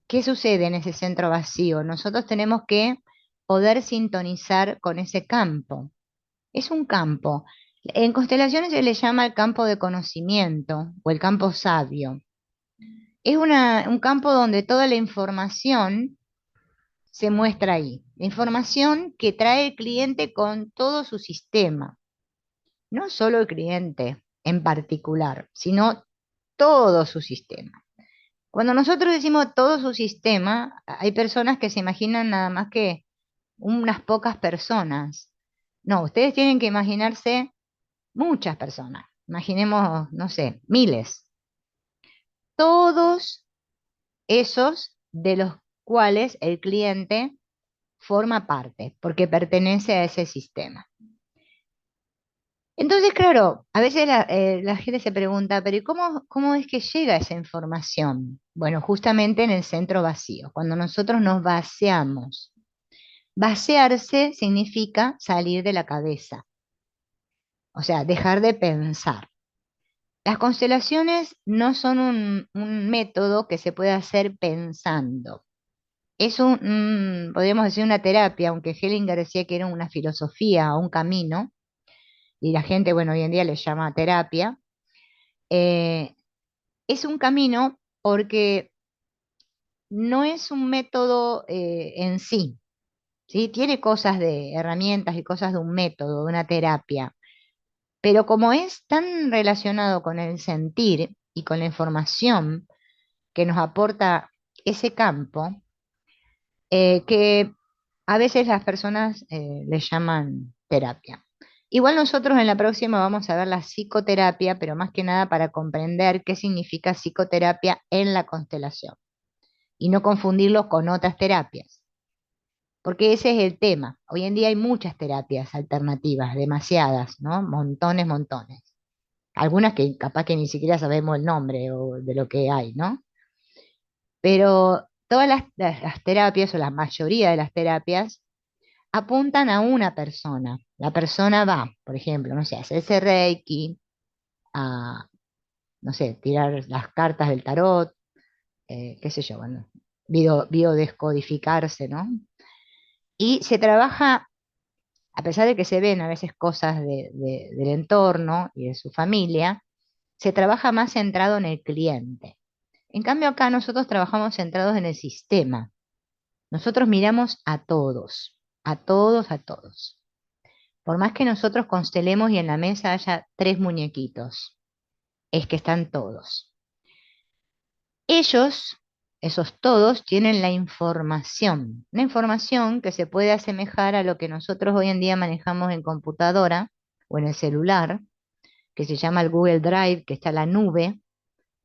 ¿qué sucede en ese centro vacío? Nosotros tenemos que poder sintonizar con ese campo. Es un campo. En constelaciones se le llama el campo de conocimiento o el campo sabio. Es un campo donde toda la información se muestra ahí. La información que trae el cliente con todo su sistema. No solo el cliente en particular, sino todo su sistema. Cuando nosotros decimos todo su sistema, hay personas que se imaginan nada más que unas pocas personas. No, ustedes tienen que imaginarse muchas personas. Imaginemos, no sé, miles. Todos esos de los cuales el cliente forma parte, porque pertenece a ese sistema. Entonces, claro, a veces la gente se pregunta, pero ¿y cómo es que llega esa información? Bueno, justamente en el centro vacío, cuando nosotros nos vaciamos. Vaciarse significa salir de la cabeza, o sea, dejar de pensar. Las constelaciones no son un método que se puede hacer pensando. Es podríamos decir, una terapia, aunque Hellinger decía que era una filosofía o un camino, y la gente, bueno, hoy en día le llama terapia. eh, es un camino porque no es un método en sí, ¿sí? Tiene cosas de herramientas y cosas de un método, de una terapia, pero como es tan relacionado con el sentir y con la información que nos aporta ese campo, que a veces las personas le llaman terapia. Igual nosotros en la próxima vamos a ver la psicoterapia, pero más que nada para comprender qué significa psicoterapia en la constelación y no confundirlo con otras terapias, porque ese es el tema. Hoy en día hay muchas terapias alternativas, demasiadas, ¿no? Montones, montones. Algunas que capaz que ni siquiera sabemos el nombre o de lo que hay, ¿no? Pero todas las terapias o la mayoría de las terapias apuntan a una persona. La persona va, por ejemplo, no sé, a hacerse Reiki, a, no sé, tirar las cartas del tarot, qué sé yo, bueno, biodescodificarse, ¿no? Y se trabaja, a pesar de que se ven a veces cosas del entorno y de su familia, se trabaja más centrado en el cliente. En cambio, acá nosotros trabajamos centrados en el sistema. Nosotros miramos a todos, a todos, a todos. Por más que nosotros constelemos y en la mesa haya tres muñequitos, es que están todos. Ellos, esos todos, tienen la información, una información que se puede asemejar a lo que nosotros hoy en día manejamos en computadora o en el celular, que se llama el Google Drive, que está en la nube.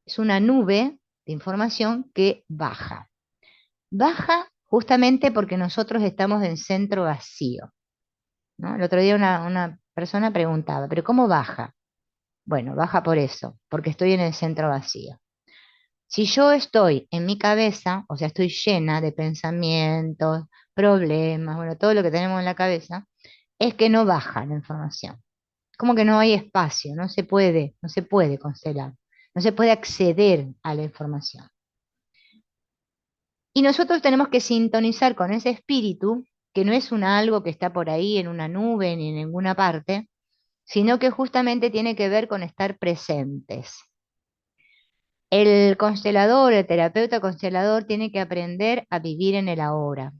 Es una nube de información que baja. Baja justamente porque nosotros estamos en centro vacío, ¿no? El otro día una persona preguntaba, ¿pero cómo baja? Bueno, baja por eso, porque estoy en el centro vacío. Si yo estoy en mi cabeza, o sea, estoy llena de pensamientos, problemas, bueno, todo lo que tenemos en la cabeza, es que no baja la información. Como que no hay espacio, no se puede constelar, no se puede acceder a la información. Y nosotros tenemos que sintonizar con ese espíritu, que no es algo que está por ahí en una nube ni en ninguna parte, sino que justamente tiene que ver con estar presentes. El constelador, el terapeuta constelador, tiene que aprender a vivir en el ahora.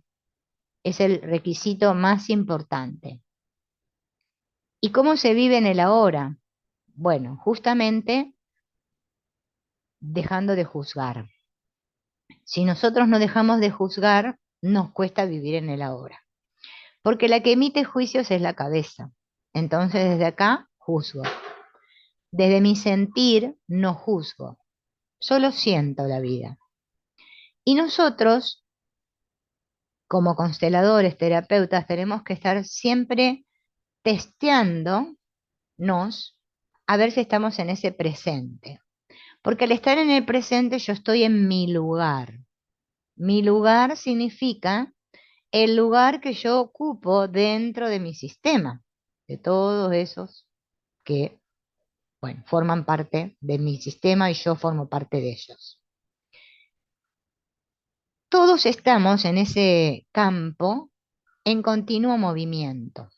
Es el requisito más importante. ¿Y cómo se vive en el ahora? Bueno, justamente dejando de juzgar. Si nosotros no dejamos de juzgar, nos cuesta vivir en el ahora. Porque la que emite juicios es la cabeza. Entonces desde acá juzgo. Desde mi sentir no juzgo. Solo siento la vida. Y nosotros, como consteladores, terapeutas, tenemos que estar siempre testeándonos a ver si estamos en ese presente. Porque al estar en el presente yo estoy en mi lugar. Mi lugar significa el lugar que yo ocupo dentro de mi sistema, de todos esos que, bueno, forman parte de mi sistema y yo formo parte de ellos. Todos estamos en ese campo en continuo movimiento.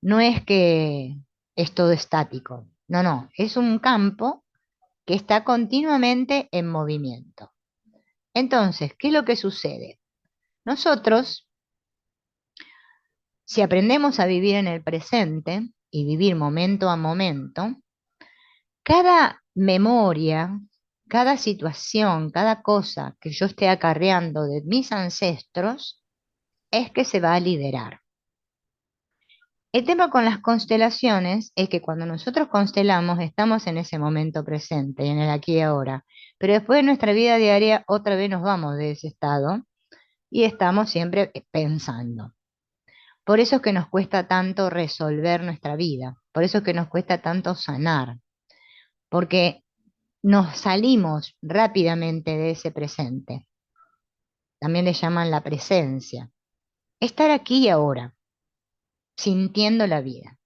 No es que es todo estático. No, no, es un campo que está continuamente en movimiento. Entonces, ¿qué es lo que sucede? Nosotros, si aprendemos a vivir en el presente y vivir momento a momento, cada memoria, cada situación, cada cosa que yo esté acarreando de mis ancestros es que se va a liberar. El tema con las constelaciones es que cuando nosotros constelamos estamos en ese momento presente, en el aquí y ahora, pero después de nuestra vida diaria otra vez nos vamos de ese estado y estamos siempre pensando. Por eso es que nos cuesta tanto resolver nuestra vida, por eso es que nos cuesta tanto sanar, porque nos salimos rápidamente de ese presente. También le llaman la presencia. Estar aquí y ahora, sintiendo la vida.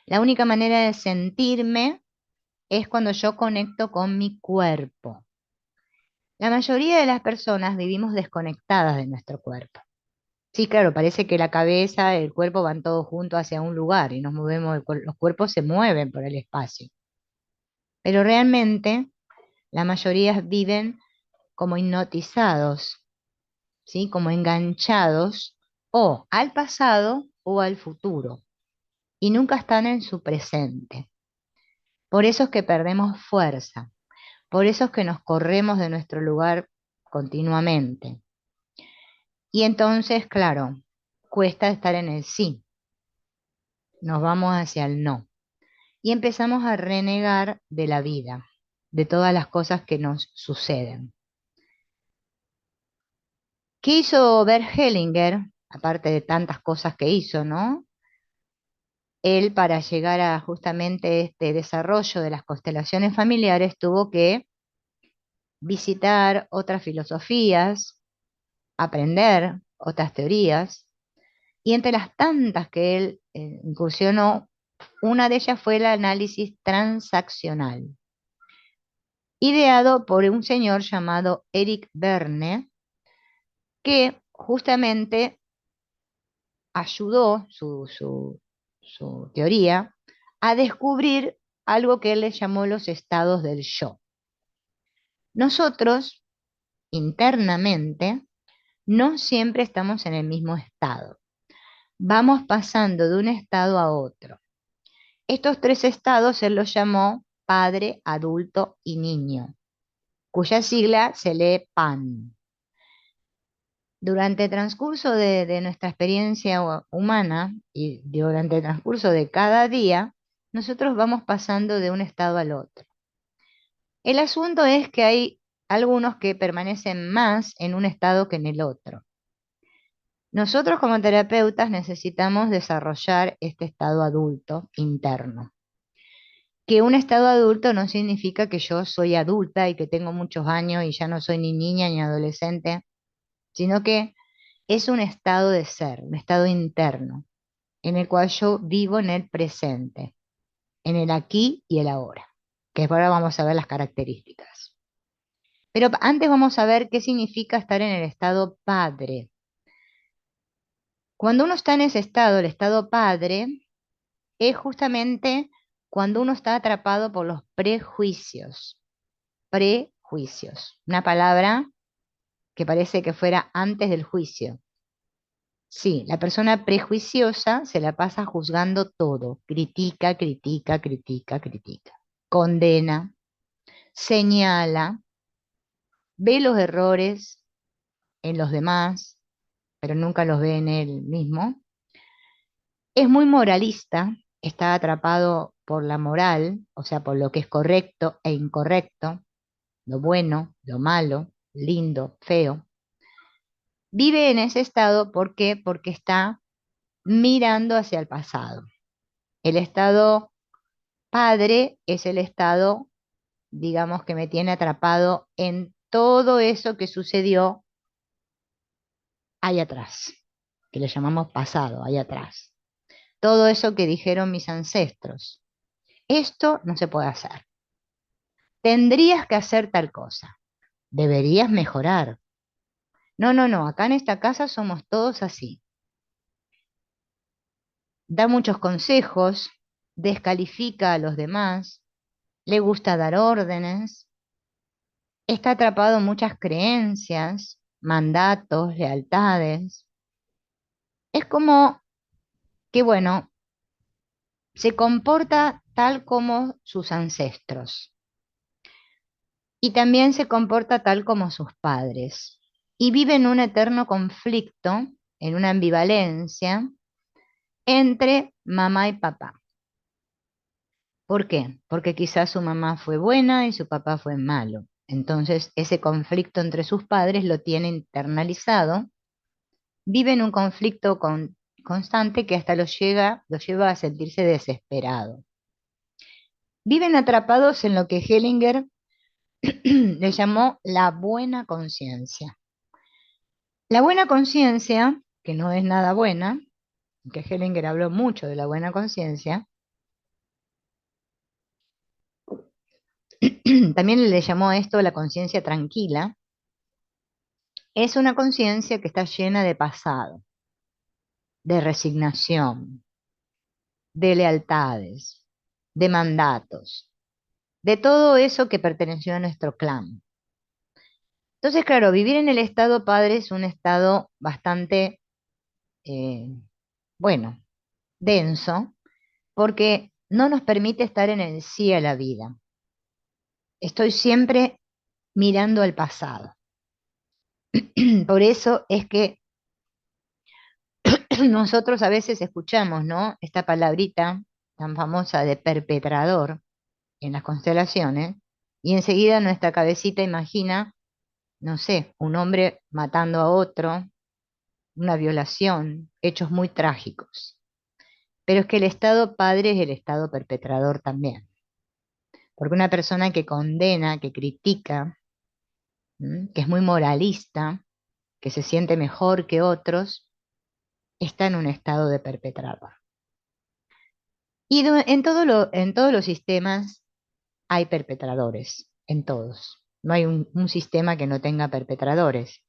La única manera de sentirme es cuando yo conecto con mi cuerpo. La mayoría de las personas vivimos desconectadas de nuestro cuerpo. Sí, claro, parece que la cabeza, el cuerpo van todos juntos hacia un lugar y nos movemos, los cuerpos se mueven por el espacio. Pero realmente la mayoría viven como hipnotizados, ¿sí? Como enganchados o al pasado o al futuro y nunca están en su presente. Por eso es que perdemos fuerza, por eso es que nos corremos de nuestro lugar continuamente. Y entonces, claro, cuesta estar en el sí, nos vamos hacia el no y empezamos a renegar de la vida, de todas las cosas que nos suceden. ¿Qué hizo Bert Hellinger? Aparte de tantas cosas que hizo, ¿no? Él para llegar a justamente este desarrollo de las constelaciones familiares tuvo que visitar otras filosofías, aprender otras teorías, y entre las tantas que él incursionó, una de ellas fue el análisis transaccional, ideado por un señor llamado Eric Berne, que justamente ayudó su teoría a descubrir algo que él le llamó los estados del yo. Nosotros, internamente, no siempre estamos en el mismo estado. Vamos pasando de un estado a otro. Estos tres estados él los llamó padre, adulto y niño, cuya sigla se lee PAN. Durante el transcurso de nuestra experiencia humana y durante el transcurso de cada día, nosotros vamos pasando de un estado al otro. El asunto es que hay algunos que permanecen más en un estado que en el otro. Nosotros como terapeutas necesitamos desarrollar este estado adulto interno. Que un estado adulto no significa que yo soy adulta y que tengo muchos años y ya no soy ni niña ni adolescente, sino que es un estado de ser, un estado interno, en el cual yo vivo en el presente, en el aquí y el ahora, que ahora vamos a ver las características. Pero antes vamos a ver qué significa estar en el estado padre. Cuando uno está en ese estado, el estado padre, es justamente cuando uno está atrapado por los prejuicios. Prejuicios, una palabra que parece que fuera antes del juicio. Sí, la persona prejuiciosa se la pasa juzgando todo, critica, critica, critica, critica, condena, señala, ve los errores en los demás, pero nunca los ve en él mismo. Es muy moralista, está atrapado por la moral, o sea, por lo que es correcto e incorrecto, lo bueno, lo malo, lindo, feo. Vive en ese estado, ¿por qué? Porque está mirando hacia el pasado. El estado padre es el estado, digamos, que me tiene atrapado en todo eso que sucedió ahí atrás, que le llamamos pasado, ahí atrás. Todo eso que dijeron mis ancestros. Esto no se puede hacer. Tendrías que hacer tal cosa. Deberías mejorar. No, no, no, acá en esta casa somos todos así. Da muchos consejos, descalifica a los demás, le gusta dar órdenes, está atrapado en muchas creencias, mandatos, lealtades. Es como que, bueno, se comporta tal como sus ancestros y también se comporta tal como sus padres y vive en un eterno conflicto, en una ambivalencia entre mamá y papá. ¿Por qué? Porque quizás su mamá fue buena y su papá fue malo. Entonces, ese conflicto entre sus padres lo tiene internalizado, vive en un conflicto constante que hasta lo lleva a sentirse desesperado. Viven atrapados en lo que Hellinger le llamó la buena conciencia. La buena conciencia, que no es nada buena, que Hellinger habló mucho de la buena conciencia, también le llamó a esto la conciencia tranquila, es una conciencia que está llena de pasado, de resignación, de lealtades, de mandatos, de todo eso que perteneció a nuestro clan. Entonces, claro, vivir en el estado padre es un estado bastante, eh, bueno, denso, porque no nos permite estar en el sí a la vida. Estoy siempre mirando al pasado. Por eso es que nosotros a veces escuchamos, ¿no? Esta palabrita tan famosa de perpetrador en las constelaciones, y enseguida nuestra cabecita imagina, no sé, un hombre matando a otro, una violación, hechos muy trágicos. Pero es que el estado padre es el estado perpetrador también, porque una persona que condena, que critica, que es muy moralista, que se siente mejor que otros, está en un estado de perpetrador. Y en todos los sistemas hay perpetradores, en todos. No hay un sistema que no tenga perpetradores.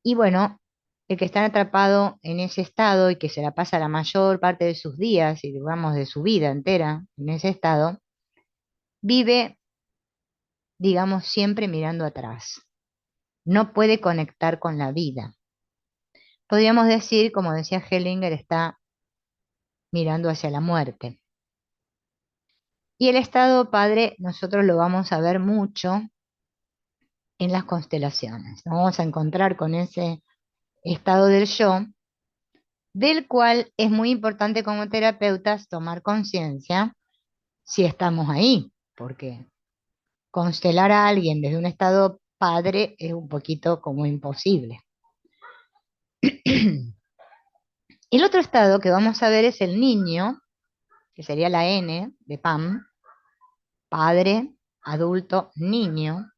Y bueno, el que está atrapado en ese estado y que se la pasa la mayor parte de sus días y digamos de su vida entera en ese estado, vive, digamos, siempre mirando atrás. No puede conectar con la vida. Podríamos decir, como decía Hellinger, está mirando hacia la muerte. Y el estado padre nosotros lo vamos a ver mucho en las constelaciones. Nos vamos a encontrar con ese estado del yo, del cual es muy importante como terapeutas tomar conciencia si estamos ahí, porque constelar a alguien desde un estado padre es un poquito como imposible. El otro estado que vamos a ver es el niño, que sería la N de Pam, padre, adulto, niño.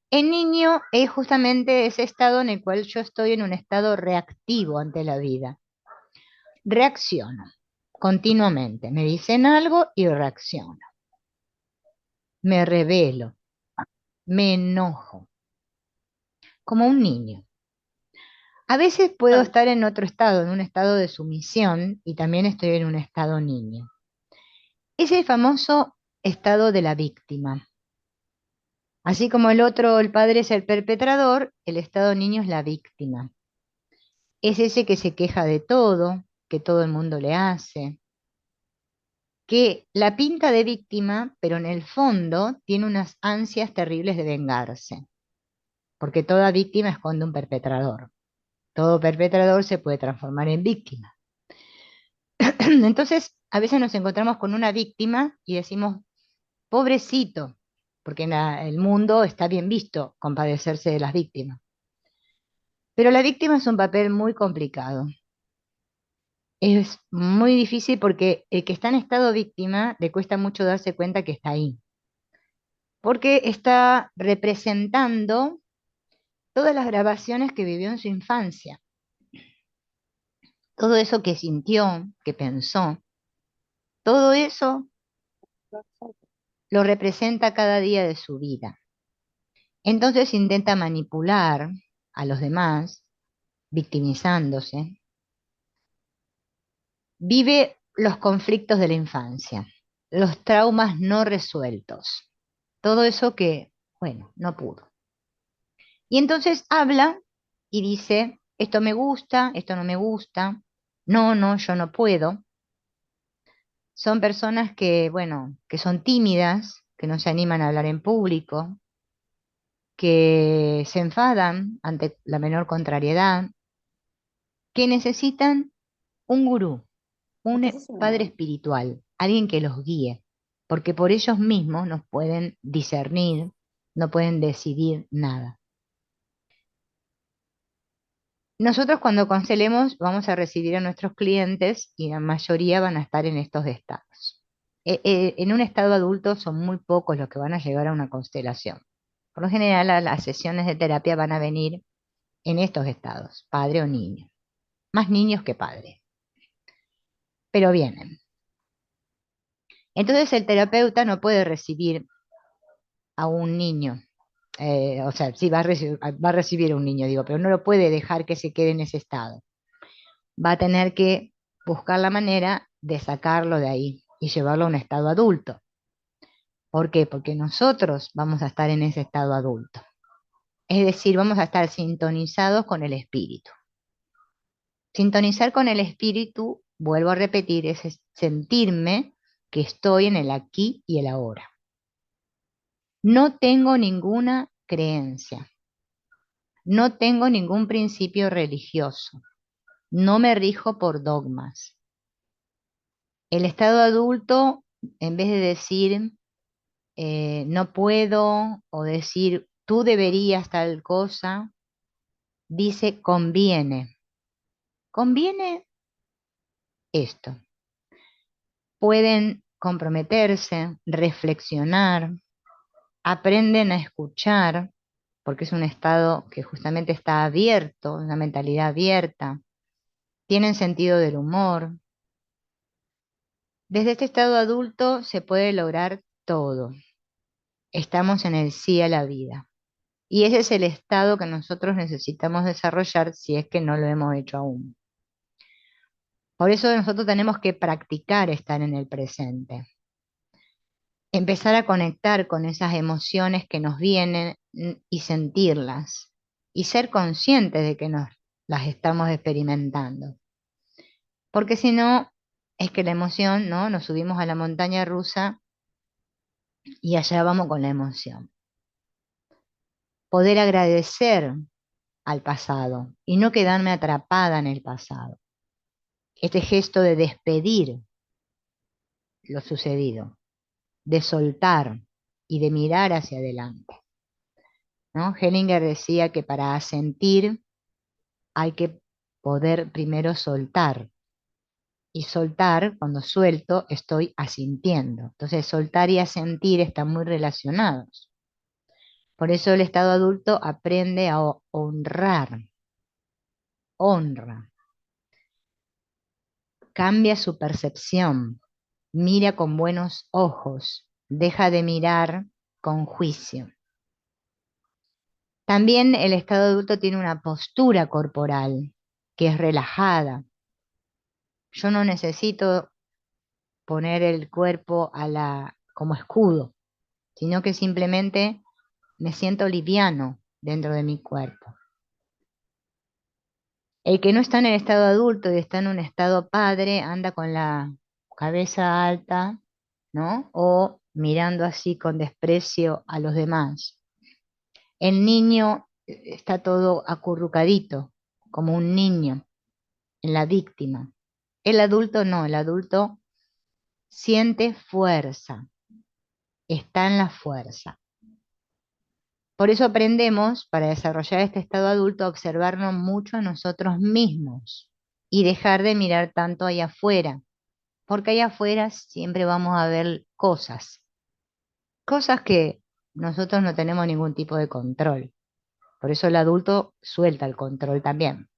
El niño es justamente ese estado en el cual yo estoy en un estado reactivo ante la vida. Reacciono continuamente. Me dicen algo y reacciono. Me rebelo, me enojo, como un niño. A veces puedo estar en otro estado, en un estado de sumisión, y también estoy en un estado niño. Es el famoso estado de la víctima. Así como el otro, el padre es el perpetrador, el estado niño es la víctima. Es ese que se queja de todo, que todo el mundo le hace, que la pinta de víctima, pero en el fondo tiene unas ansias terribles de vengarse, porque toda víctima esconde un perpetrador. Todo perpetrador se puede transformar en víctima. Entonces, a veces nos encontramos con una víctima y decimos, pobrecito, porque en el mundo está bien visto compadecerse de las víctimas. Pero la víctima es un papel muy complicado. Es muy difícil porque el que está en estado víctima le cuesta mucho darse cuenta que está ahí, porque está representando todas las grabaciones que vivió en su infancia, todo eso que sintió, que pensó, todo eso lo representa cada día de su vida. Entonces intenta manipular a los demás, victimizándose, vive los conflictos de la infancia, los traumas no resueltos, todo eso que, bueno, no pudo. Y entonces habla y dice, esto me gusta, esto no me gusta, no, no, yo no puedo. Son personas que, bueno, que son tímidas, que no se animan a hablar en público, que se enfadan ante la menor contrariedad, que necesitan un gurú, un ¿Qué es eso? padre espiritual, alguien que los guíe, porque por ellos mismos no pueden discernir, no pueden decidir nada. Nosotros cuando conselemos vamos a recibir a nuestros clientes y la mayoría van a estar en estos estados. En un estado adulto son muy pocos los que van a llegar a una constelación. Por lo general, las sesiones de terapia van a venir en estos estados, padre o niño. Más niños que padres, pero vienen. Entonces el terapeuta no puede recibir a un niño. O sea, sí va a recibir a un niño, digo, pero no lo puede dejar que se quede en ese estado. Va a tener que buscar la manera de sacarlo de ahí y llevarlo a un estado adulto. ¿Por qué? Porque nosotros vamos a estar en ese estado adulto. Es decir, vamos a estar sintonizados con el espíritu. Sintonizar con el espíritu, vuelvo a repetir, es sentirme que estoy en el aquí y el ahora. No tengo ninguna creencia, no tengo ningún principio religioso, no me rijo por dogmas. El estado adulto, en vez de decir no puedo o decir tú deberías tal cosa, dice conviene. Conviene esto. Pueden comprometerse, reflexionar, aprenden a escuchar, porque es un estado que justamente está abierto, una mentalidad abierta, tienen sentido del humor. Desde este estado adulto se puede lograr todo. Estamos en el sí a la vida. Y ese es el estado que nosotros necesitamos desarrollar si es que no lo hemos hecho aún. Por eso nosotros tenemos que practicar estar en el presente, empezar a conectar con esas emociones que nos vienen y sentirlas y ser conscientes de que nos las estamos experimentando. Porque si no, es que la emoción, ¿no? Nos subimos a la montaña rusa y allá vamos con la emoción. Poder agradecer al pasado y no quedarme atrapada en el pasado. Este gesto de despedir lo sucedido, de soltar y de mirar hacia adelante, ¿no? Hellinger decía que para sentir hay que poder primero soltar. Y soltar, cuando suelto, estoy asintiendo. Entonces, soltar y asentir están muy relacionados. Por eso el estado adulto aprende a honrar, honra, cambia su percepción, mira con buenos ojos, deja de mirar con juicio. También el estado adulto tiene una postura corporal que es relajada. Yo no necesito poner el cuerpo como escudo, sino que simplemente me siento liviano dentro de mi cuerpo. El que no está en el estado adulto y está en un estado padre anda con la cabeza alta, ¿no? O mirando así con desprecio a los demás. El niño está todo acurrucadito, como un niño, en la víctima. El adulto no, el adulto siente fuerza, está en la fuerza. Por eso aprendemos, para desarrollar este estado adulto, a observarnos mucho a nosotros mismos y dejar de mirar tanto allá afuera, porque allá afuera siempre vamos a ver cosas que nosotros no tenemos ningún tipo de control. Por eso el adulto suelta el control también.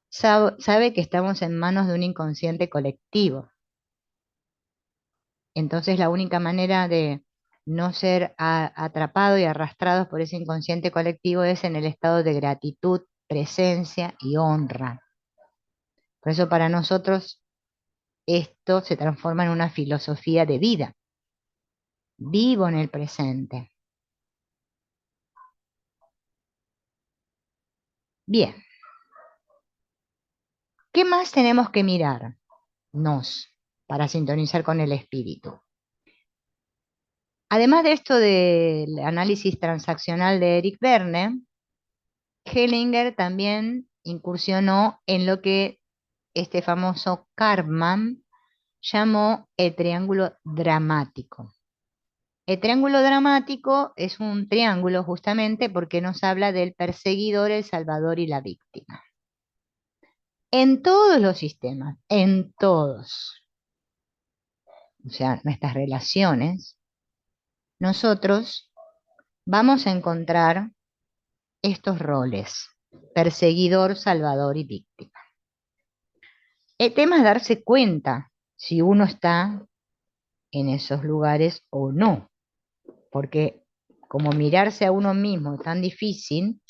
Sabe que estamos en manos de un inconsciente colectivo. Entonces la única manera de no ser atrapados y arrastrados por ese inconsciente colectivo es en el estado de gratitud, presencia y honra. Por eso para nosotros esto se transforma en una filosofía de vida. Vivo en el presente. Bien, ¿qué más tenemos que mirar? Para sintonizar con el espíritu. Además de esto del análisis transaccional de Eric Verne, Hellinger también incursionó en lo que este famoso Karpman llamó el triángulo dramático. El triángulo dramático es un triángulo justamente porque nos habla del perseguidor, el salvador y la víctima. En todos los sistemas, en todos, o sea, nuestras relaciones, nosotros vamos a encontrar estos roles: perseguidor, salvador y víctima. El tema es darse cuenta si uno está en esos lugares o no, porque como mirarse a uno mismo es tan difícil,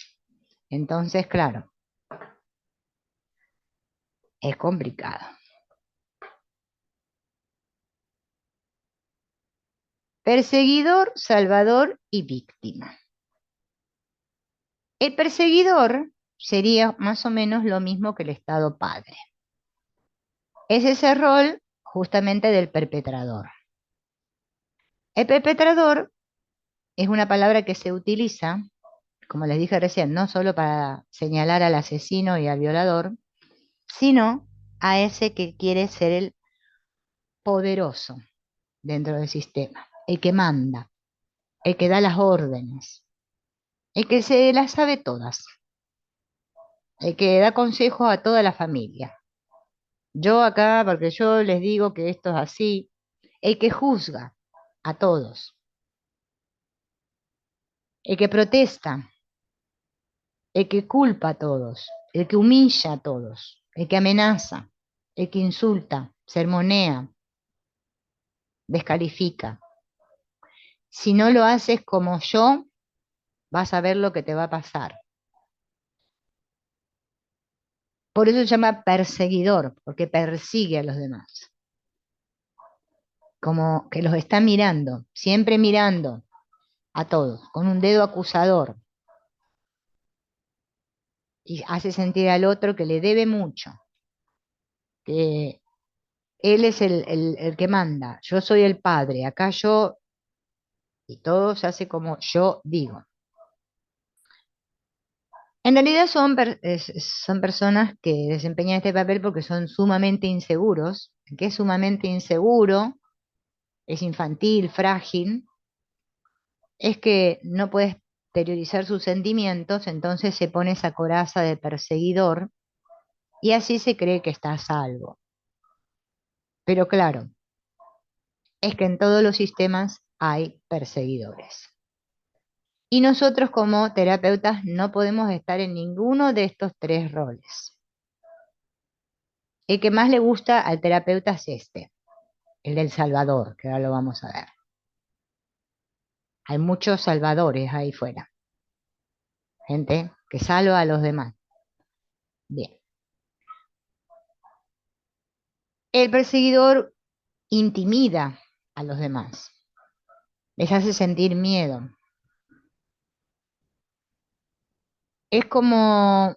entonces, claro, es complicado. Perseguidor, salvador y víctima. El perseguidor sería más o menos lo mismo que el Estado padre. Es ese rol justamente del perpetrador. El perpetrador es una palabra que se utiliza, como les dije recién, no solo para señalar al asesino y al violador, sino a ese que quiere ser el poderoso dentro del sistema, el que manda, el que da las órdenes, el que se las sabe todas, el que da consejos a toda la familia. Yo acá, porque yo les digo que esto es así, el que juzga a todos, el que protesta, el que culpa a todos, el que humilla a todos, el que amenaza, el que insulta, sermonea, descalifica. Si no lo haces como yo, vas a ver lo que te va a pasar. Por eso se llama perseguidor, porque persigue a los demás. Como que los está mirando, siempre mirando a todos, con un dedo acusador. Y hace sentir al otro que le debe mucho, que él es el que manda, yo soy el padre, acá yo, y todo se hace como yo digo. En realidad son personas que desempeñan este papel porque son sumamente inseguros, que es sumamente inseguro, es infantil, frágil, es que no puede exteriorizar sus sentimientos, entonces se pone esa coraza de perseguidor y así se cree que está a salvo. Pero claro, es que en todos los sistemas hay perseguidores. Y nosotros como terapeutas no podemos estar en ninguno de estos tres roles. El que más le gusta al terapeuta es este, el del salvador, que ahora lo vamos a ver. Hay muchos salvadores ahí fuera, gente que salva a los demás. Bien. El perseguidor intimida a los demás, les hace sentir miedo. Es como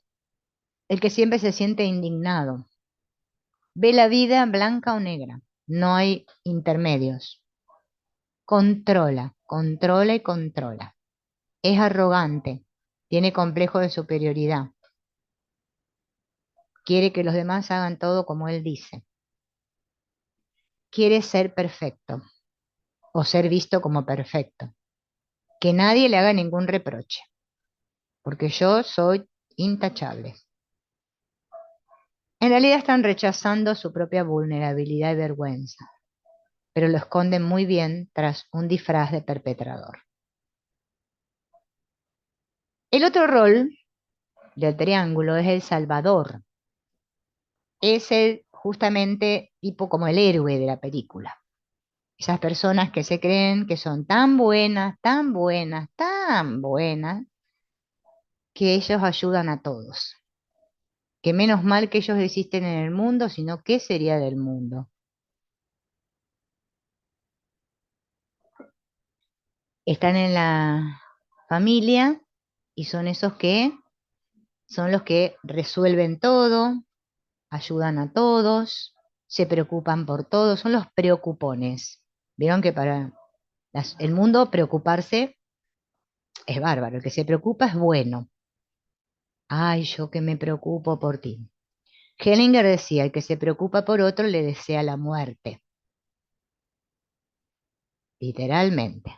el que siempre se siente indignado. Ve la vida blanca o negra, no hay intermedios. Controla, controla y controla. Es arrogante, tiene complejo de superioridad. Quiere que los demás hagan todo como él dice. Quiere ser perfecto o ser visto como perfecto. Que nadie le haga ningún reproche, porque yo soy intachable. En realidad están rechazando su propia vulnerabilidad y vergüenza, pero lo esconden muy bien tras un disfraz de perpetrador. El otro rol del triángulo es el salvador. Es el justamente tipo como el héroe de la película. Esas personas que se creen que son tan buenas, tan buenas, tan buenas, que ellos ayudan a todos. Que menos mal que ellos existen en el mundo, sino qué sería del mundo. Están en la familia y son esos que son los que resuelven todo, ayudan a todos, se preocupan por todo, son los preocupones. Vieron que para el mundo preocuparse es bárbaro, el que se preocupa es bueno. Ay, yo que me preocupo por ti. Hellinger decía, el que se preocupa por otro le desea la muerte, literalmente.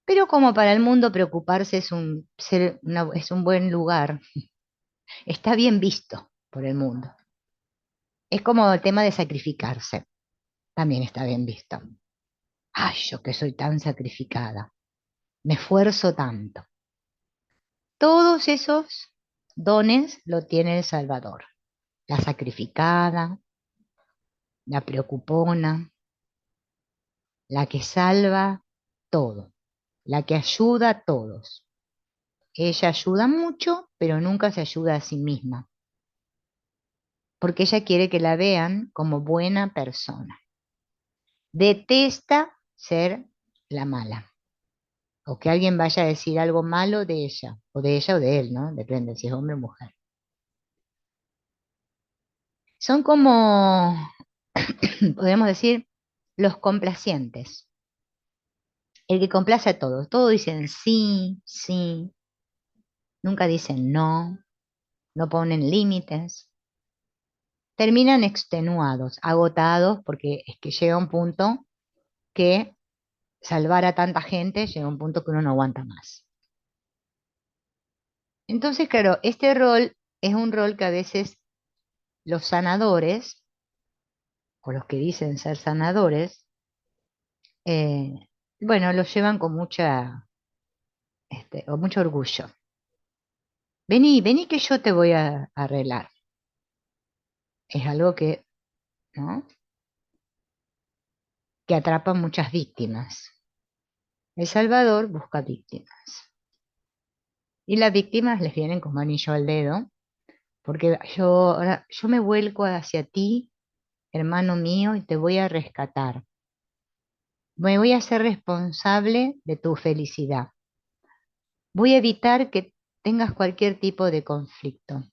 Pero como para el mundo preocuparse es un buen lugar, está bien visto por el mundo. Es como el tema de sacrificarse, también está bien visto. Ay, yo que soy tan sacrificada, me esfuerzo tanto. Todos esos dones lo tiene el Salvador. La sacrificada, la preocupona, la que salva todo, la que ayuda a todos. Ella ayuda mucho, pero nunca se ayuda a sí misma, porque ella quiere que la vean como buena persona. Detesta ser la mala, o que alguien vaya a decir algo malo de ella o de él, ¿no? Depende si es hombre o mujer. Son como, podemos decir, los complacientes. El que complace a todos. Todos dicen sí, sí, nunca dicen no, no ponen límites. Terminan extenuados, agotados, porque es que llega un punto que salvar a tanta gente llega un punto que uno no aguanta más. Entonces, claro, este rol es un rol que a veces los sanadores, o los que dicen ser sanadores, eh, bueno, lo llevan con o mucho orgullo. Vení, vení que yo te voy a arreglar. Es algo que, ¿no? Que atrapa muchas víctimas. El Salvador busca víctimas. Y las víctimas les vienen como anillo al dedo, porque yo me vuelco hacia ti, hermano mío, y te voy a rescatar. Me voy a ser responsable de tu felicidad. Voy a evitar que tengas cualquier tipo de conflicto.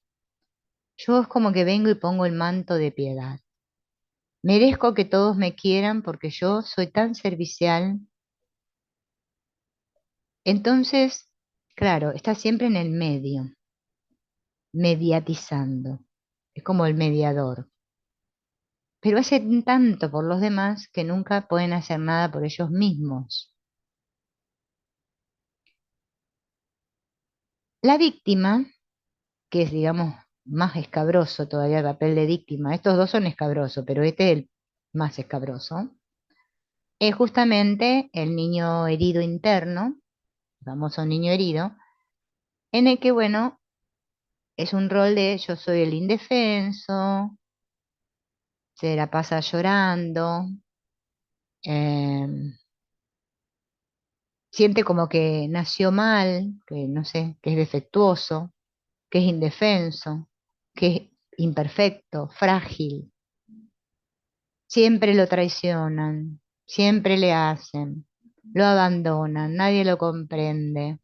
Yo es como que vengo y pongo el manto de piedad. Merezco que todos me quieran porque yo soy tan servicial. Entonces, claro, está siempre en el medio, mediatizando. Es como el mediador. Pero hacen tanto por los demás que nunca pueden hacer nada por ellos mismos. La víctima, que es, digamos, más escabroso todavía el papel de víctima, estos dos son escabrosos, pero este es el más escabroso, es justamente el niño herido interno, el famoso niño herido, en el que, bueno, es un rol de yo soy el indefenso, se la pasa llorando, em, siente como que nació mal, que no sé, que es defectuoso, que es indefenso, que es imperfecto, frágil. Siempre lo traicionan, siempre le hacen, lo abandonan, nadie lo comprende,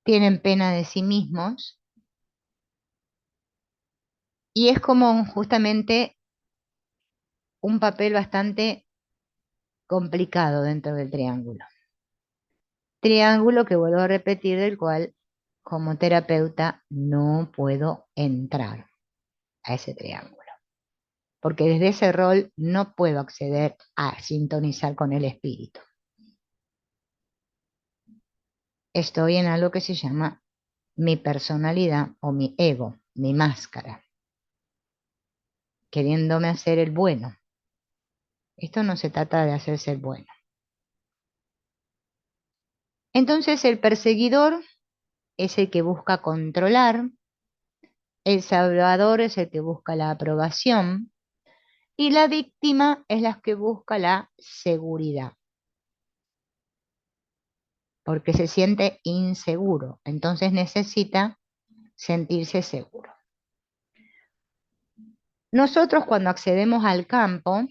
tienen pena de sí mismos y es como justamente un papel bastante complicado dentro del triángulo. Triángulo que vuelvo a repetir, del cual como terapeuta no puedo entrar a ese triángulo, porque desde ese rol no puedo acceder a sintonizar con el espíritu. Estoy en algo que se llama mi personalidad o mi ego, mi máscara, queriéndome hacer el bueno. Esto no se trata de hacerse el bueno. Entonces el perseguidor es el que busca controlar, el salvador es el que busca la aprobación, Y la víctima es la que busca la seguridad, porque se siente inseguro, entonces necesita sentirse seguro. Nosotros cuando accedemos al campo,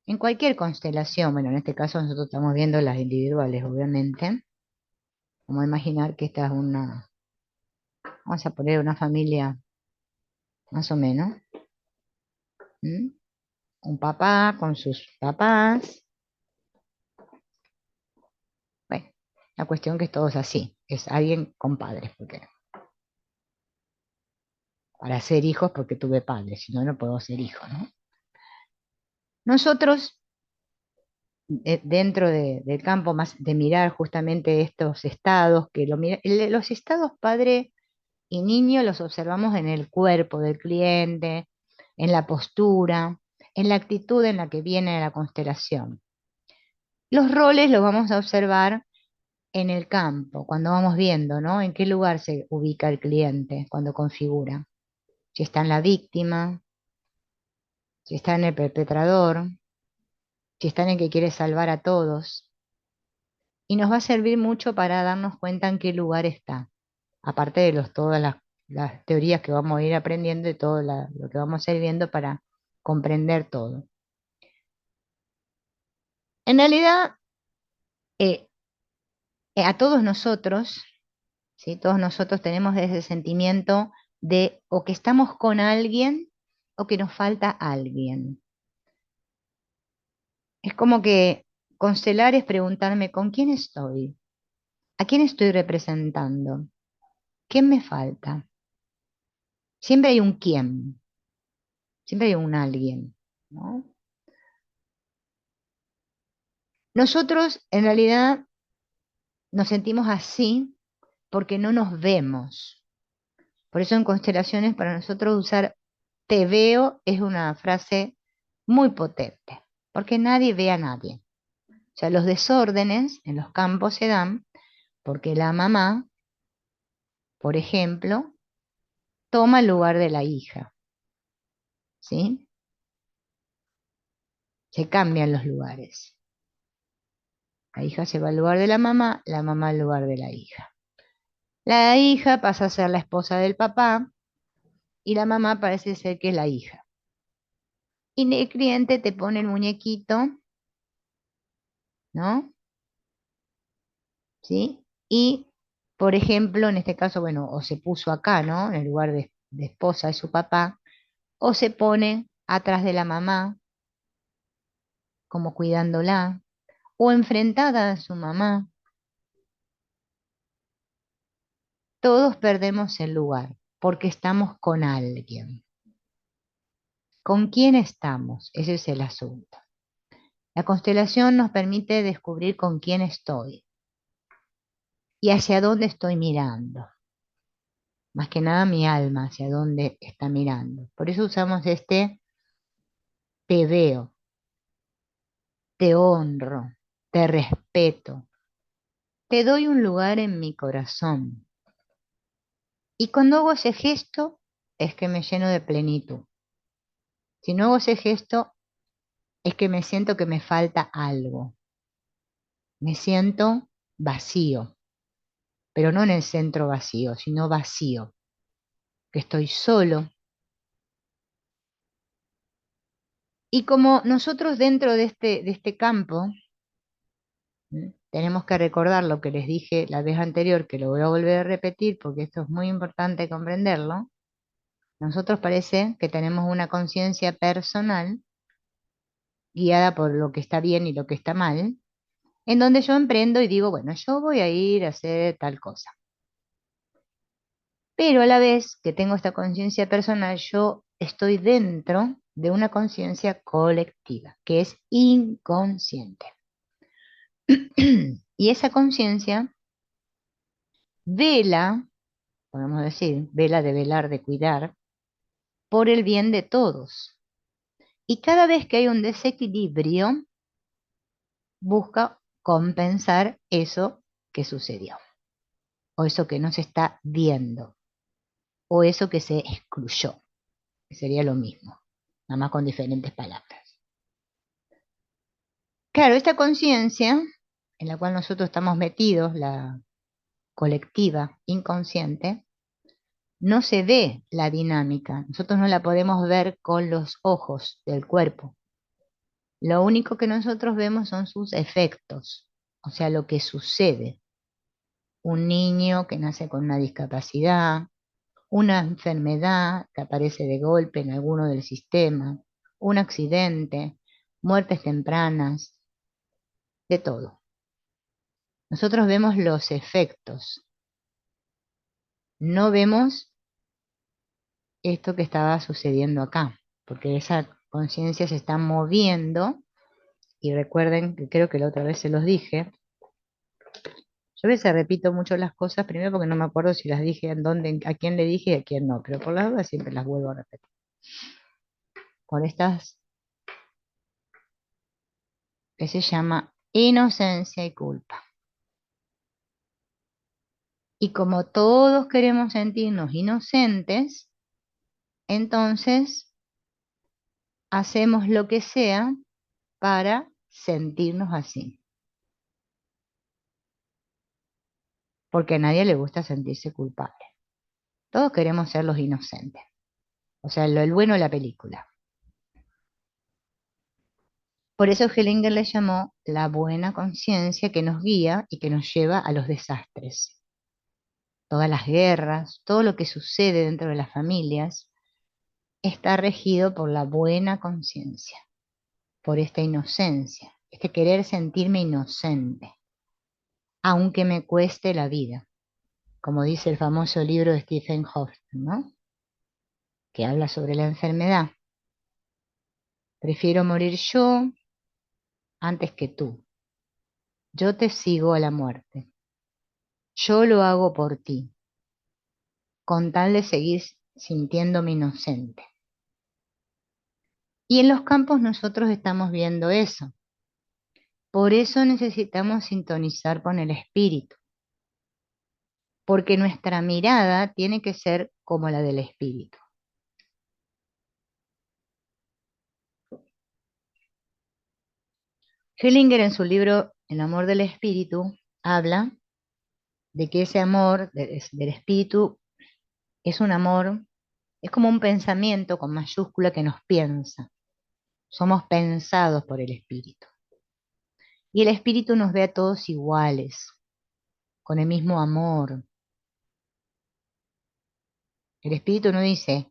en cualquier constelación, bueno, en este caso nosotros estamos viendo las individuales, obviamente, vamos a imaginar que esta es una, vamos a poner una familia más o menos, ¿m? Un papá con sus papás, bueno, la cuestión que es todo es así, es alguien con padres, porque para ser hijos porque tuve padres, si no, no puedo ser hijo, ¿no? Nosotros, dentro del campo más de mirar justamente estos estados, que los estados padre y niño los observamos en el cuerpo del cliente, en la postura, en la actitud en la que viene la constelación. Los roles los vamos a observar en el campo, cuando vamos viendo, ¿no? En qué lugar se ubica el cliente cuando configura. Si está en la víctima, si está en el perpetrador, si está en el que quiere salvar a todos. Y nos va a servir mucho para darnos cuenta en qué lugar está, aparte de todas las teorías que vamos a ir aprendiendo y todo lo que vamos a ir viendo para comprender todo. En realidad, eh, a todos nosotros, ¿sí? Todos nosotros tenemos ese sentimiento de o que estamos con alguien o que nos falta alguien. Es como que constelar es preguntarme con quién estoy, a quién estoy representando, quién me falta. Siempre hay un quién, siempre hay un alguien, ¿no? Nosotros en realidad nos sentimos así porque no nos vemos. Por eso en constelaciones para nosotros usar te veo es una frase muy potente, porque nadie ve a nadie. O sea, los desórdenes en los campos se dan porque la mamá, por ejemplo, toma el lugar de la hija, ¿sí? Se cambian los lugares. La hija se va al lugar de la mamá al lugar de la hija. La hija pasa a ser la esposa del papá y la mamá parece ser que es la hija. Y el cliente te pone el muñequito, ¿no? ¿Sí? Y, por ejemplo, en este caso, bueno, o se puso acá, ¿no? En el lugar de esposa de su papá, o se pone atrás de la mamá, como cuidándola, o enfrentada a su mamá. Todos perdemos el lugar porque estamos con alguien. ¿Con quién estamos? Ese es el asunto. La constelación nos permite descubrir con quién estoy y hacia dónde estoy mirando. Más que nada mi alma, hacia dónde está mirando. Por eso usamos este te veo, te honro, te respeto, te doy un lugar en mi corazón. Y cuando hago ese gesto es que me lleno de plenitud. Si no hago ese gesto es que me siento que me falta algo. Me siento vacío, pero no en el centro vacío, sino vacío, que estoy solo. Y como nosotros dentro de este campo, tenemos que recordar lo que les dije la vez anterior, que lo voy a volver a repetir porque esto es muy importante comprenderlo. Nosotros parece que tenemos una conciencia personal guiada por lo que está bien y lo que está mal, en donde yo emprendo y digo, bueno, yo voy a ir a hacer tal cosa. Pero a la vez que tengo esta conciencia personal, yo estoy dentro de una conciencia colectiva, que es inconsciente. Y esa conciencia vela, podemos decir, vela de velar, de cuidar, por el bien de todos. Y cada vez que hay un desequilibrio, busca compensar eso que sucedió, o eso que no se está viendo, o eso que se excluyó, que sería lo mismo. nada más con diferentes palabras. Claro, esta conciencia en la cual nosotros estamos metidos, la colectiva, inconsciente, no se ve la dinámica. Nosotros no la podemos ver con los ojos del cuerpo. Lo único que nosotros vemos son sus efectos, o sea, lo que sucede. Un niño que nace con una discapacidad, una enfermedad que aparece de golpe en alguno del sistema, un accidente, muertes tempranas, de todo. Nosotros vemos los efectos, no vemos esto que estaba sucediendo acá, porque esa conciencia se está moviendo y recuerden que creo que la otra vez se los dije. Yo a veces repito mucho las cosas, primero porque no me acuerdo si las dije en dónde, a quién le dije y a quién no, pero por las dudas siempre las vuelvo a repetir. Con estas que se llama inocencia y culpa. Y como todos queremos sentirnos inocentes, entonces hacemos lo que sea para sentirnos así. Porque a nadie le gusta sentirse culpable. Todos queremos ser los inocentes. O sea, el bueno de la película. Por eso Hellinger le llamó la buena conciencia que nos guía y que nos lleva a los desastres. Todas las guerras, todo lo que sucede dentro de las familias, está regido por la buena conciencia, por esta inocencia, este querer sentirme inocente, aunque me cueste la vida, como dice el famoso libro de Stephen Hawking, ¿no? Que habla sobre la enfermedad. Prefiero morir yo antes que tú. Yo te sigo a la muerte. Yo lo hago por ti, con tal de seguir sintiéndome inocente. Y en los campos nosotros estamos viendo eso. Por eso necesitamos sintonizar con el espíritu, porque nuestra mirada tiene que ser como la del espíritu. Hellinger en su libro El amor del espíritu habla de que ese amor del espíritu es un amor, es como un pensamiento con mayúscula que nos piensa. Somos pensados por el espíritu. Y el espíritu nos ve a todos iguales, con el mismo amor. El espíritu no dice,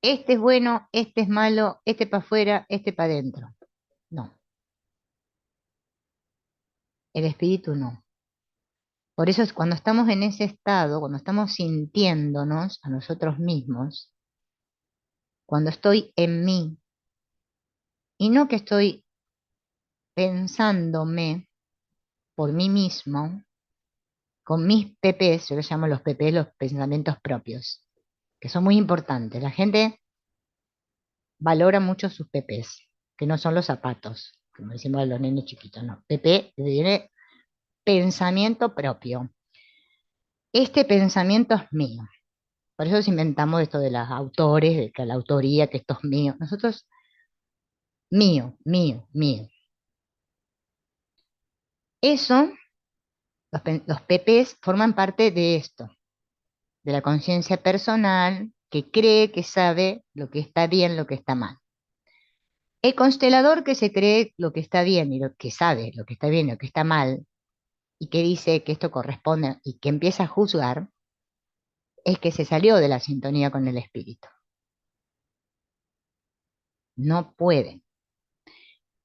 este es bueno, este es malo, este para afuera, este para adentro. No, el espíritu no. Por eso es cuando estamos en ese estado, cuando estamos sintiéndonos a nosotros mismos, cuando estoy en mí, y no que estoy pensándome por mí mismo, con mis PPs, yo los llamo los PPs, los pensamientos propios, que son muy importantes. La gente valora mucho sus PPs, que no son los zapatos, como decimos a los nenes chiquitos, no. PP viene pensamiento propio. Este pensamiento es mío. Por eso nos inventamos esto de los autores, de que la autoría, que esto es mío. Nosotros, mío, mío, mío. Eso, los PPs forman parte de esto, de la conciencia personal que cree que sabe lo que está bien, lo que está mal. El constelador que se cree lo que está bien y lo que sabe lo que está bien, lo que está mal, y que dice que esto corresponde y que empieza a juzgar, es que se salió de la sintonía con el espíritu. No puede.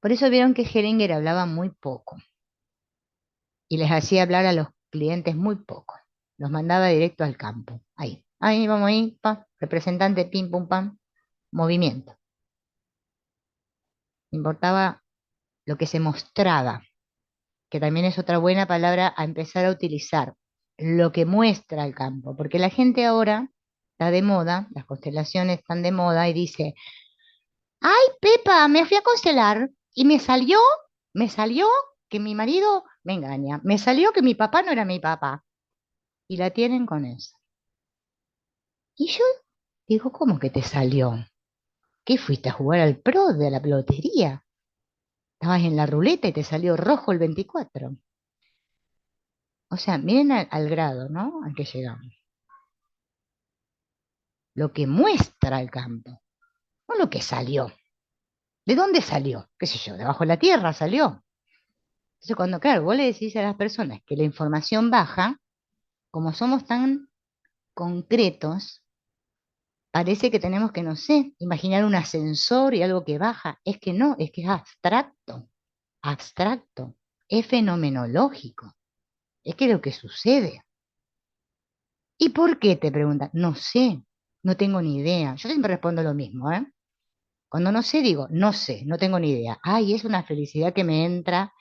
Por eso vieron que Heringer hablaba muy poco y les hacía hablar a los clientes muy poco. Los mandaba directo al campo. Ahí vamos ahí, pa, representante, pim, pum, pam, movimiento. Importaba lo que se mostraba, que también es otra buena palabra a empezar a utilizar, lo que muestra el campo, porque la gente ahora está de moda, las constelaciones están de moda y dice, ay, Pepa, me fui a constelar y me salió que mi marido me engaña, me salió que mi papá no era mi papá. Y la tienen con eso. Y yo digo, ¿cómo que te salió? ¿Qué fuiste a jugar al pro de la lotería? Estabas en la ruleta y te salió rojo el 24. O sea, miren al grado, ¿no? Al que llegamos. Lo que muestra el campo, no lo que salió. ¿De dónde salió? ¿Qué sé yo? ¿Debajo de la tierra salió? Entonces, cuando, claro, vos le decís a las personas que la información baja, como somos tan concretos, parece que tenemos que, no sé, imaginar un ascensor y algo que baja. Es que no, es que es abstracto, abstracto, es fenomenológico, es que es lo que sucede. ¿Y por qué? Te preguntan. No sé, no tengo ni idea. Yo siempre respondo lo mismo, ¿eh? Cuando no sé, digo, no sé, no tengo ni idea. Ay, es una felicidad que me entra,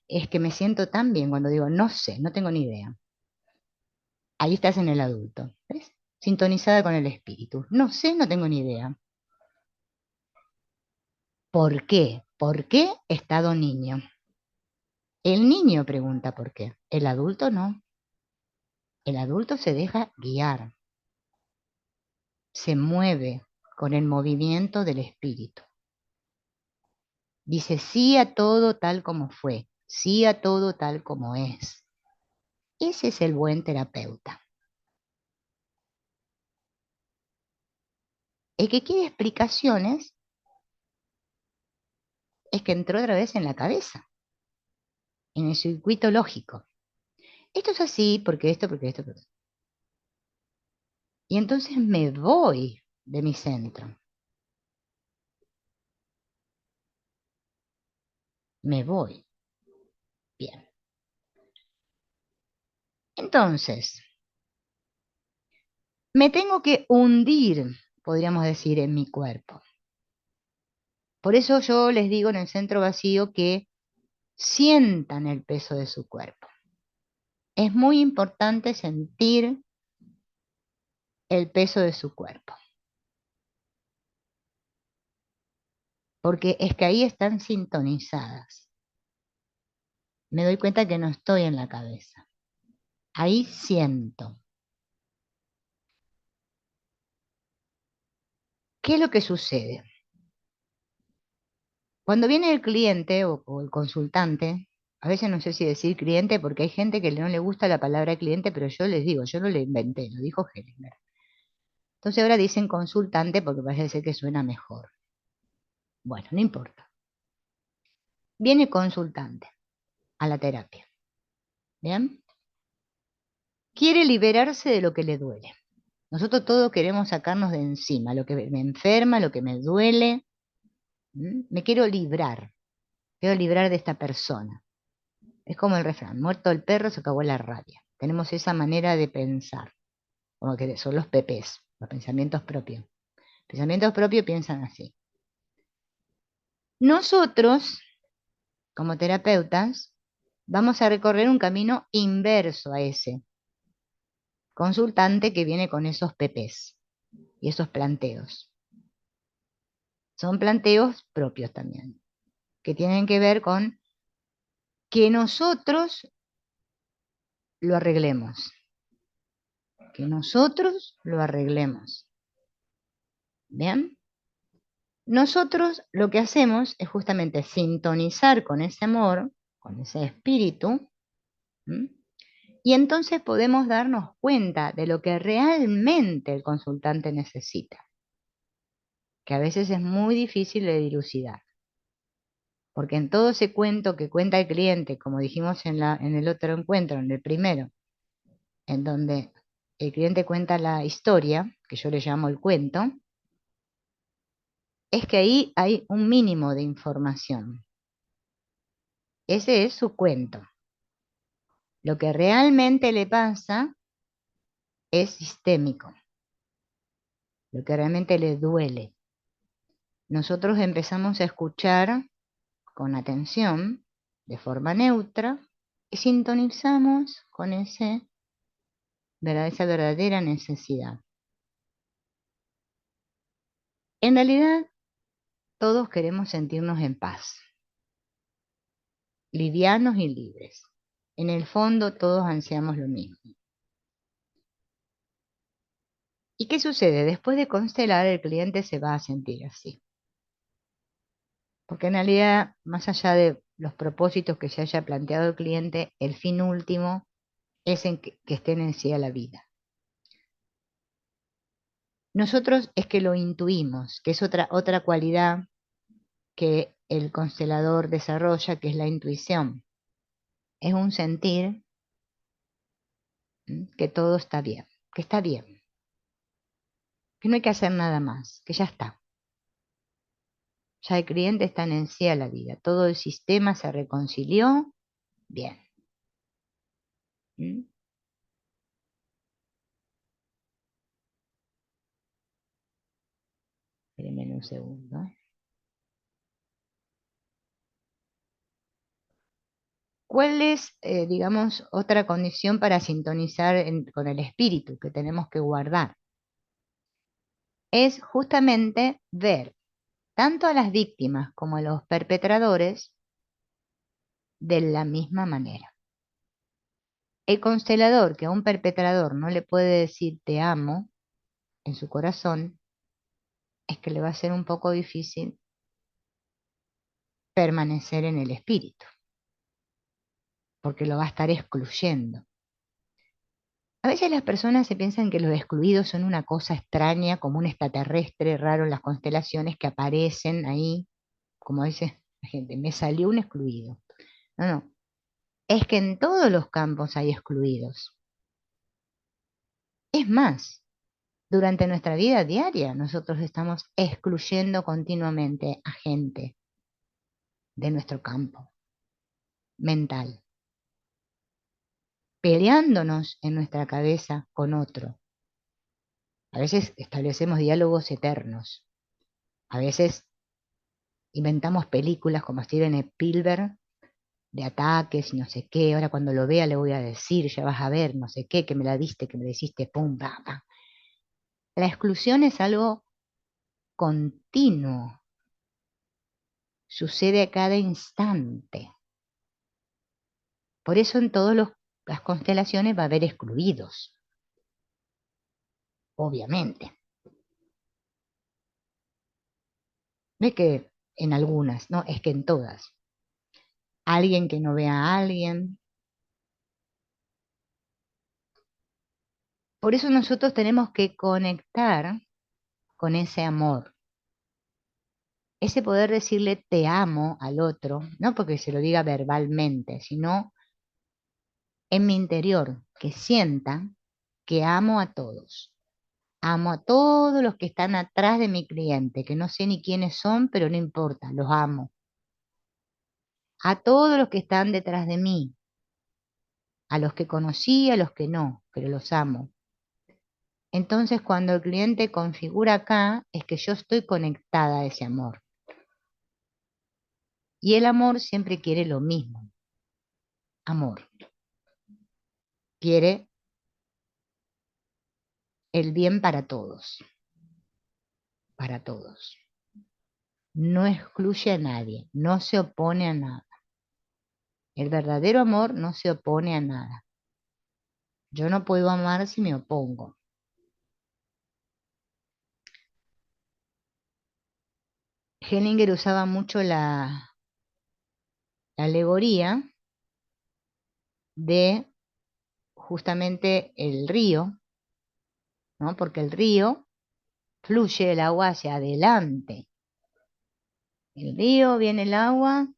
es que me siento tan bien cuando digo, no sé, no tengo ni idea. Ahí estás en el adulto, ¿ves? Sintonizada con el espíritu. No sé, no tengo ni idea. ¿Por qué? ¿Por qué estado niño? El niño pregunta por qué. El adulto no. El adulto se deja guiar, se mueve con el movimiento del espíritu. Dice sí a todo tal como fue, sí a todo tal como es. Ese es el buen terapeuta. El que quiere explicaciones es que entró otra vez en la cabeza, en el circuito lógico. Esto es así porque esto, porque esto, porque esto. Y entonces me voy de mi centro. Me voy. Bien. Entonces, me tengo que hundir, podríamos decir, en mi cuerpo. Por eso yo les digo en el centro vacío que sientan el peso de su cuerpo. Es muy importante sentir el peso de su cuerpo, porque es que ahí están sintonizadas. Me doy cuenta que no estoy en la cabeza. Ahí siento. ¿Qué es lo que sucede? Cuando viene el cliente o el consultante, a veces no sé si decir cliente porque hay gente que no le gusta la palabra cliente, pero yo les digo, yo no le inventé, lo dijo Hellinger. Entonces ahora dicen consultante porque parece ser que suena mejor. Bueno, no importa. Viene consultante a la terapia. ¿Bien? Quiere liberarse de lo que le duele. Nosotros todos queremos sacarnos de encima lo que me enferma, lo que me duele. Me quiero librar de esta persona. Es como el refrán, muerto el perro, se acabó la rabia. Tenemos esa manera de pensar, como que son los PPs, los pensamientos propios. Pensamientos propios piensan así. Nosotros, como terapeutas, vamos a recorrer un camino inverso a ese consultante que viene con esos PPs y esos planteos. Son planteos propios también, que tienen que ver con que nosotros lo arreglemos, que nosotros lo arreglemos. ¿Bien? Nosotros lo que hacemos es justamente sintonizar con ese amor, con ese espíritu, ¿m? Y entonces podemos darnos cuenta de lo que realmente el consultante necesita, que a veces es muy difícil de dilucidar, porque en todo ese cuento que cuenta el cliente, como dijimos en el otro encuentro, en el primero, en donde el cliente cuenta la historia, que yo le llamo el cuento, es que ahí hay un mínimo de información. Ese es su cuento. Lo que realmente le pasa es sistémico, lo que realmente le duele. Nosotros empezamos a escuchar con atención, de forma neutra, y sintonizamos con esa verdadera necesidad. En realidad, todos queremos sentirnos en paz, livianos y libres. En el fondo, todos ansiamos lo mismo. ¿Y qué sucede? Después de constelar, el cliente se va a sentir así. Porque en realidad, más allá de los propósitos que se haya planteado el cliente, el fin último es en que estén en sí a la vida. Nosotros es que lo intuimos, que es otra cualidad que el constelador desarrolla, que es la intuición. Es un sentir que todo está bien, que está bien, que no hay que hacer nada más, que ya está. Ya el cliente está en sí a la vida, todo el sistema se reconcilió, bien. ¿Mm? Espérenme un segundo. ¿Cuál es, digamos, otra condición para sintonizar con el espíritu que tenemos que guardar? Es justamente ver tanto a las víctimas como a los perpetradores de la misma manera. El constelador que a un perpetrador no le puede decir te amo en su corazón, es que le va a ser un poco difícil permanecer en el espíritu, porque lo va a estar excluyendo. A veces las personas se piensan que los excluidos son una cosa extraña, como un extraterrestre raro en las constelaciones que aparecen ahí, como dice la gente, me salió un excluido. No, no, es que en todos los campos hay excluidos. Es más, durante nuestra vida diaria nosotros estamos excluyendo continuamente a gente de nuestro campo mental, peleándonos en nuestra cabeza con otro. A veces establecemos diálogos eternos, a veces inventamos películas como Steven Spielberg de ataques y no sé qué. Ahora cuando lo vea le voy a decir, ya vas a ver, no sé qué, que me la diste, que me deciste, pum, pa, pa. La exclusión es algo continuo, sucede a cada instante. Por eso en todas las constelaciones va a haber excluidos, obviamente. No es que en algunas, no, es que en todas. Alguien que no vea a alguien. Por eso nosotros tenemos que conectar con ese amor, ese poder decirle te amo al otro, no porque se lo diga verbalmente, sino en mi interior, que sienta que amo a todos. Amo a todos los que están atrás de mi cliente, que no sé ni quiénes son, pero no importa, los amo. A todos los que están detrás de mí, a los que conocí, a los que no, pero los amo. Entonces, cuando el cliente configura acá, es que yo estoy conectada a ese amor. Y el amor siempre quiere lo mismo, amor. Quiere el bien para todos, para todos. No excluye a nadie, no se opone a nada. El verdadero amor no se opone a nada. Yo no puedo amar si me opongo. Hellinger usaba mucho la alegoría de justamente el río, ¿no? Porque el río fluye el agua hacia adelante. El río viene el agua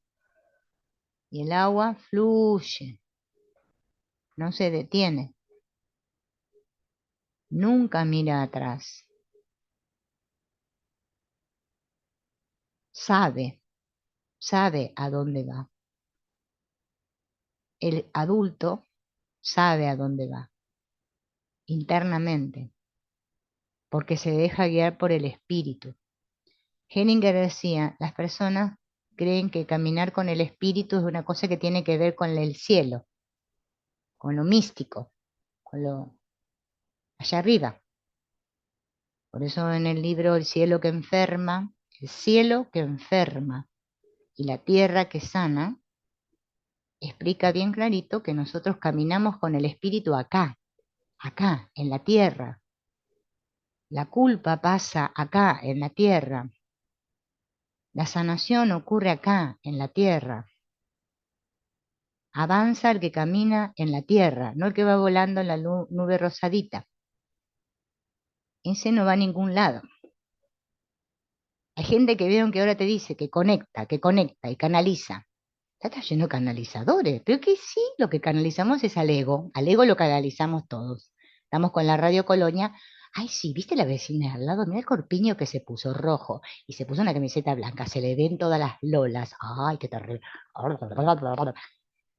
y el agua fluye, no se detiene, nunca mira atrás. Sabe, sabe a dónde va. El adulto sabe a dónde va internamente, porque se deja guiar por el espíritu. Hellinger decía, las personas creen que caminar con el espíritu es una cosa que tiene que ver con el cielo, con lo místico, con lo allá arriba. Por eso en el libro El cielo que enferma, el cielo que enferma y la tierra que sana, explica bien clarito que nosotros caminamos con el espíritu acá, acá, en la tierra. La culpa pasa acá, en la tierra. La sanación ocurre acá, en la tierra. Avanza el que camina en la tierra, no el que va volando en la nube rosadita. Ese no va a ningún lado. Hay gente que vieron que ahora te dice que conecta y canaliza. Está lleno de canalizadores, pero que sí, lo que canalizamos es al ego lo canalizamos todos. Estamos con la radio Colonia. Ay, sí, ¿viste la vecina de al lado? Mira el corpiño que se puso rojo y se puso una camiseta blanca, se le ven todas las lolas. Ay, qué terrible.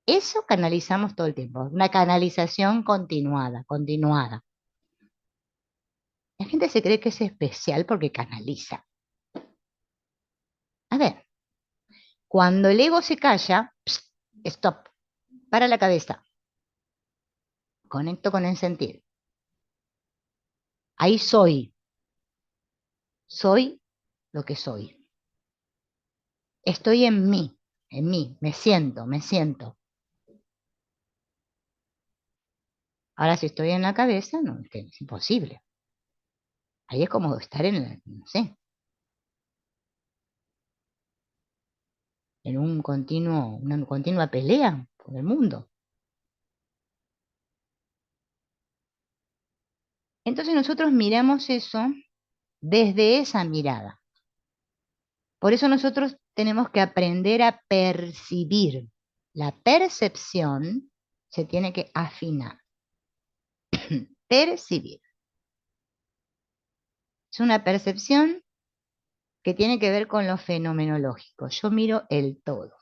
Eso canalizamos todo el tiempo, una canalización continuada, continuada. La gente se cree que es especial porque canaliza. A ver, cuando el ego se calla, pst, stop, para la cabeza, conecto con el sentir. Ahí soy lo que soy. Estoy en mí, me siento, me siento. Ahora si estoy en la cabeza, no, es imposible. Ahí es como estar no sé, en un continuo, una continua pelea con el mundo. Entonces nosotros miramos eso desde esa mirada. Por eso nosotros tenemos que aprender a percibir. La percepción se tiene que afinar. Percibir. Es una percepción que tiene que ver con lo fenomenológico. Yo miro el todo.